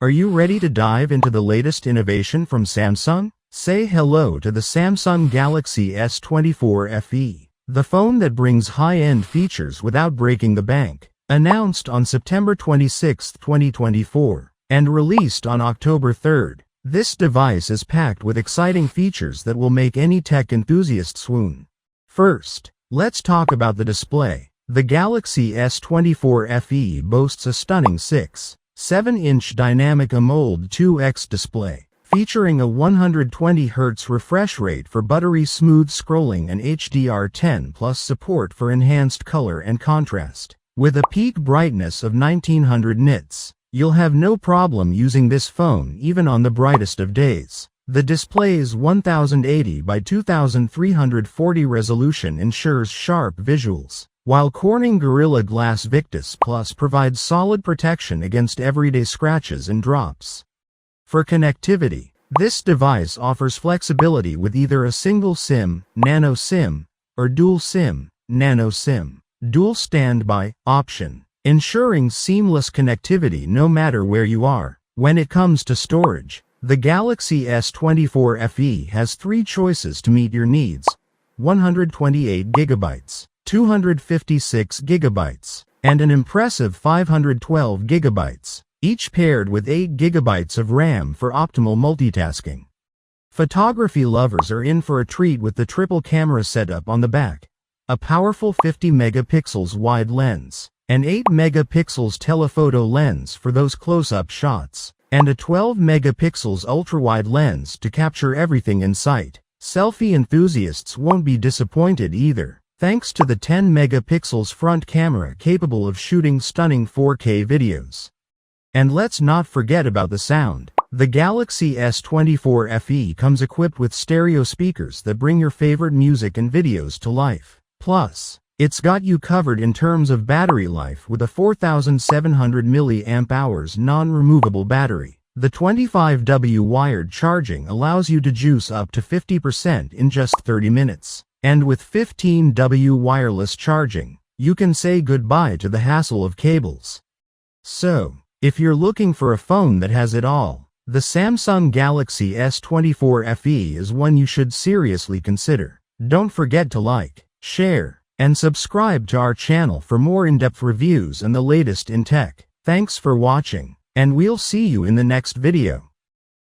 Are you ready to dive into the latest innovation from Samsung? Say hello to the Samsung Galaxy S24 FE, the phone that brings high-end features without breaking the bank. Announced on September 26, 2024, and released on October 3rd, this device is packed with exciting features that will make any tech enthusiast swoon. First, let's talk about the display. The Galaxy S24 FE boasts a stunning 6.7-inch Dynamic AMOLED 2X display, featuring a 120Hz refresh rate for buttery smooth scrolling and HDR10+ support for enhanced color and contrast. With a peak brightness of 1900 nits, you'll have no problem using this phone even on the brightest of days. The display's 1080 by 2340 resolution ensures sharp visuals, while Corning Gorilla Glass Victus Plus provides solid protection against everyday scratches and drops. For connectivity, this device offers flexibility with either a single SIM, nano SIM, or dual SIM, nano SIM, dual standby option, ensuring seamless connectivity no matter where you are. When it comes to storage, the Galaxy S24 FE has three choices to meet your needs: 128GB, 256GB, and an impressive 512GB, each paired with 8GB of RAM for optimal multitasking. Photography lovers are in for a treat with the triple camera setup on the back: a powerful 50 megapixels wide lens, an 8 megapixels telephoto lens for those close-up shots, and a 12 megapixels ultra-wide lens to capture everything in sight. Selfie enthusiasts won't be disappointed either, thanks to the 10 megapixels front camera capable of shooting stunning 4K videos. And let's not forget about the sound. The Galaxy S24 FE comes equipped with stereo speakers that bring your favorite music and videos to life. Plus, it's got you covered in terms of battery life with a 4700 mAh non-removable battery. The 25W wired charging allows you to juice up to 50% in just 30 minutes. And with 15W wireless charging, you can say goodbye to the hassle of cables. So, if you're looking for a phone that has it all, the Samsung Galaxy S24 FE is one you should seriously consider. Don't forget to like, share, and subscribe to our channel for more in-depth reviews and the latest in tech. Thanks for watching, and we'll see you in the next video.